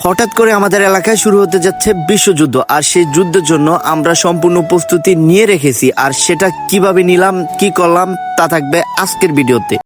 হঠাৎ করে আমাদের এলাকায় শুরু হতে যাচ্ছে বিশ্বযুদ্ধ, আর সেই যুদ্ধের জন্য আমরা সম্পূর্ণ প্রস্তুতি নিয়ে রেখেছি। আর সেটা কিভাবে নিলাম, কি করলাম, তা থাকবে আজকের ভিডিওতে।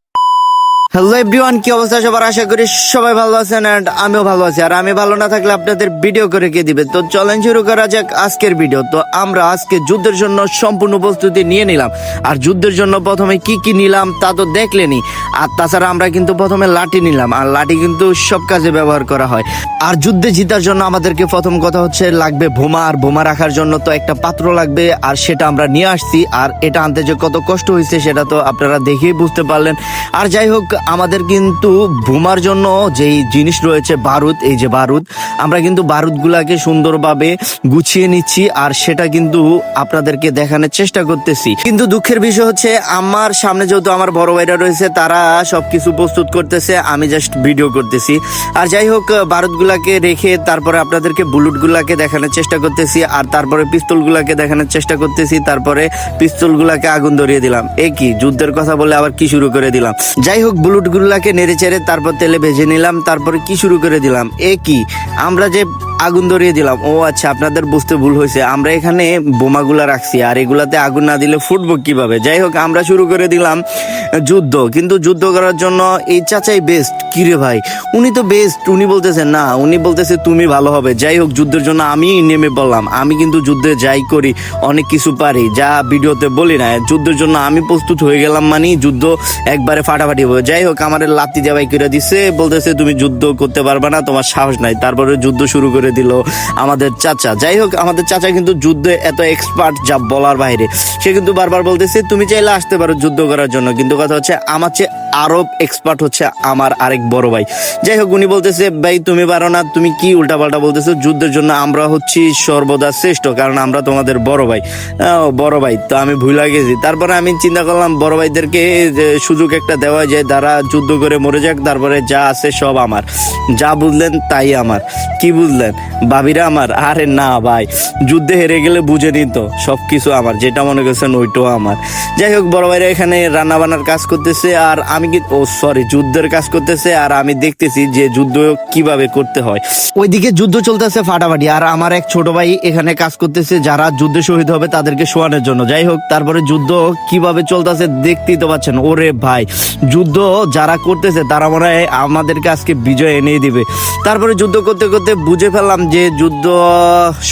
হ্যালো এভরিওয়ান, কি অবস্থা সবার? আশা করি সবাই ভালো আছেন, এন্ড আমিও ভালো আছি। আর আমি ভালো না থাকলে আপনাদের ভিডিও করে কে দিবে? তো চলেন শুরু করা যাক আজকের ভিডিও। তো আমরা আজকে যুদ্ধের জন্য সম্পূর্ণ প্রস্তুতি নিয়ে নিলাম। আর যুদ্ধের জন্য প্রথমে কি কি নিলাম তা তো দেখলেনি। আর তাছাড়া আমরা কিন্তু প্রথমে লাঠি নিলাম, আর লাঠি কিন্তু সব কাজে ব্যবহার করা হয়। আর যুদ্ধে জিতার জন্য আমাদেরকে প্রথম কথা হচ্ছে লাগবে বোমা, আর বোমা রাখার জন্য তো একটা পাত্র লাগবে, আর সেটা আমরা নিয়ে আসছি। আর এটা আনতে যে কত কষ্ট হয়েছে সেটা তো আপনারা দেখেই বুঝতে পারলেন। আর যাই হোক, আমাদের কিন্তু বোমার জন্য যেই জিনিস রয়েছে বারুদ, এই যে বারুদ, আমরা কিন্তু বারুদগুলাকে সুন্দরভাবে গুছিয়ে নিচ্ছি, আর সেটা কিন্তু আপনাদেরকে দেখানোর চেষ্টা করতেছি। কিন্তু দুঃখের বিষয় হচ্ছে আমার সামনে যেহেতু আমার বড় ভাইরা রয়েছে, তারা সবকিছু প্রস্তুত করতেছে, আমি জাস্ট ভিডিও করতেছি। আর যাই হোক, বারুদগুলাকে রেখে তারপরে আপনাদেরকে বুলেটগুলাকে দেখানোর চেষ্টা করতেছি, আর তারপরে পিস্তলগুলাকে দেখানোর চেষ্টা করতেছি। তারপরে পিস্তলগুলাকে আগুন ধরিয়ে দিলাম। কি যুদ্ধের কথা বলে আবার কি শুরু করে দিলাম। যাই হোক, বুলেটগুলাকে নেড়ে চেড়ে তারপর তেলে ভেজে নিলাম। তারপরে কি শুরু করে দিলাম, কি আমরা যে আগুন ধরিয়ে দিলাম। ও আচ্ছা, আপনাদের বুঝতে ভুল হয়েছে, আমরা এখানে বোমাগুলা রাখছি, আর এগুলাতে আগুন না দিলে ফুটবো কিভাবে? যাই হোক, আমরা শুরু করে দিলাম যুদ্ধ। কিন্তু যুদ্ধ করার জন্য এই চাচাই বেস্ট। কিরে ভাই, উনি তো বেস্ট, উনি বলতেছেন না, উনি বলতেছে তুমি ভালো হবে। যাই হোক, যুদ্ধের জন্য আমি নেমে পড়লাম। আমি কিন্তু যুদ্ধে যাই করি, অনেক কিছু পারি, যা ভিডিওতে বলি না। যুদ্ধের জন্য আমি প্রস্তুত হয়ে গেলাম, মানে যুদ্ধ একবারে ফাটাফাটি হবে। যাই হোক, আমার লাত্তি জাবাই করে দিচ্ছে, বলতেছে তুমি যুদ্ধ করতে পারবে না, তোমার সাহস নাই। তারপরে যুদ্ধ শুরু করে দিল আমাদের চাচা। যাই হোক, আমাদের চাচা কিন্তু যুদ্ধে এত এক্সপার্ট যা বলার বাইরে। সে কিন্তু বারবার বলতেছে তুমি চাইলে আসতে পারো যুদ্ধ করার জন্য, কিন্তু কথা হচ্ছে আমার চেয়ে আরো এক্সপার্ট হচ্ছে আমার আরেক বড় ভাই। যাই হোক, উনি বলতেছে ভাই তুমি পারো না, তুমি কি উল্টাপাল্টা বলতেছো, যুদ্ধের জন্য আমরা হচ্ছি সর্বদা শ্রেষ্ঠ, কারণ আমরা তোমাদের বড় ভাই। বড় ভাই তো আমি ভুলে গেছি। তারপরে আমি চিন্তা করলাম বড় ভাইদেরকে সুযোগ একটা দেওয়া যায়, তারা যুদ্ধ করে মরে যাক, তারপরে যা আছে সব আমার। যা বুঝলেন তাই আমার। কি বুঝলেন ভাবিরা আমার? আরে না ভাই, যুদ্ধে হেরে গেলে বুঝে নিত সবকিছু আমার, যেটা মনে করছেন ওইটাও আমার। যাই হোক, বড় ভাইরা এখানে রান্না বান্নার কাজ করতেছে, আর আমি যুদ্ধের কাজ করতেছে, আর আমি দেখতেছি যে যুদ্ধ কিভাবে করতে হয়। ওইদিকে যুদ্ধ চলতেছে ফাটাফাটি, আর আমার এক ছোট ভাই এখানে কাজ করতেছে, যারা যুদ্ধে শহীদ হবে তাদেরকে শোয়ানোর জন্য। যাই হোক, তারপরে যুদ্ধ কিভাবে চলতেছে দেখতেই তো পাচ্ছেন। ওরে ভাই, যুদ্ধ যারা করতেছে তারা মনে হয় আমাদেরকে আজকে বিজয় এনে দিবে। তারপরে যুদ্ধ করতে করতে বুঝে ফেললাম যে যুদ্ধ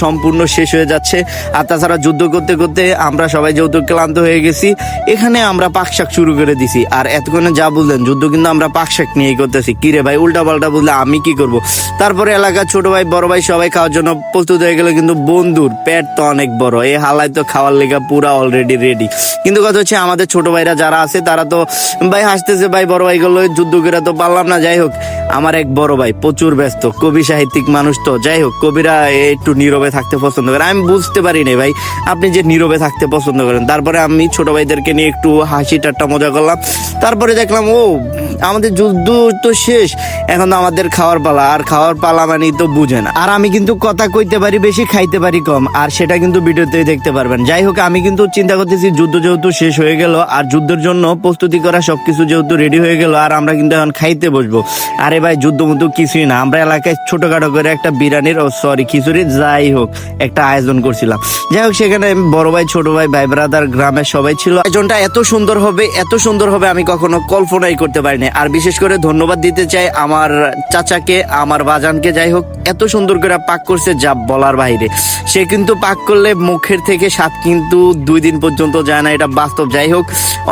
সম্পূর্ণ শেষ হয়ে যাচ্ছে। আর তাছাড়া যুদ্ধ করতে করতে আমরা সবাই যেহেতু ক্লান্ত হয়ে গেছি, এখানে আমরা পাকশাক শুরু করে দিছি। আর এতক্ষণে যা বুঝলেন, যুদ্ধ কিন্তু আমরা পাকশাক নিয়েই করতেছি। কিরে ভাই, উল্টা পাল্টা বুঝলে আমি কি করব? তারপরে এলাকার ছোট ভাই বড় ভাই সবাই খাওয়ার জন্য প্রস্তুত হয়ে গেল, কিন্তু বন্ধুর পেট তো অনেক বড়, এই হালায় তো খাওয়ার লেগা পুরা অলরেডি রেডি। কিন্তু কথা হচ্ছে আমাদের ছোট ভাইরা যারা আছে তারা তো ভাই হাসতেছে, ভাই বড় ভাই গুলো যুদ্ধ করে তো পারলাম না। যাই হোক, আমার এক বড় ভাই প্রচুর ব্যস্ত, কবি সাহিত্যিক মানুষ তো। যাই হোক, কবিরা একটু নীরবে থাকতে পছন্দ করে। আমি বুঝতে পারি না ভাই, আপনি যে নীরবে থাকতে পছন্দ করেন। তারপরে আমি ছোট ভাইদেরকে নিয়ে একটু হাসি ঠাট্টা মজা করলাম। তারপরে দেখলাম আমাদের যুদ্ধ তো শেষ, এখন তো আমাদের খাওয়ার পালা। আর খাওয়ার পালা মানে তো বুঝেন। আর আমি কিন্তু কথা কইতে পারি বেশি, খাইতে পারি কম, আর সেটা কিন্তু ভিডিওতেই দেখতে পারবেন। যাই হোক, আমি কিন্তু চিন্তা করতেছি যুদ্ধ যেহেতু শেষ হয়ে গেল, আর যুদ্ধের জন্য প্রস্তুতি করা সবকিছু যেহেতু রেডি হয়ে গেল, আর আমরা কিন্তু এখন খাইতে বসবো। আরে ভাই, যুদ্ধ মতো কিছুই না, আমরা এলাকায় ছোটখাটো করে একটা বিরিয়ানির খিচুড়ি যাই হোক একটা আয়োজন করছিলাম। যাই হোক, সেখানে বড় ভাই, ছোট ভাই, ভাই ব্রাদার, গ্রামের সবাই ছিল। আয়োজনটা এত সুন্দর হবে আমি কখনো কল্পনাই করতে পারিনি। আর বিশেষ করে ধন্যবাদ দিতে চাই আমার চাচাকে, আমার বাজানকে। যাই হোক, এত সুন্দর করে পাক করছে যা বলার বাইরে। সে কিন্তু পাক করলে মুখের থেকে স্বাদ কিন্তু 2 দিন পর্যন্ত যায় না, এটা বাস্তব। যাই হোক,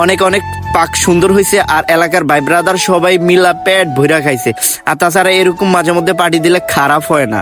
অনেক অনেক পাক সুন্দর হয়েছে, আর এলাকার ভাই ব্রাদার সবাই মিলা পেট ভইরা খাইছে। আর তাছাড়া এরকম মাঝে মধ্যে পার্টি দিলে খারাপ হয় না।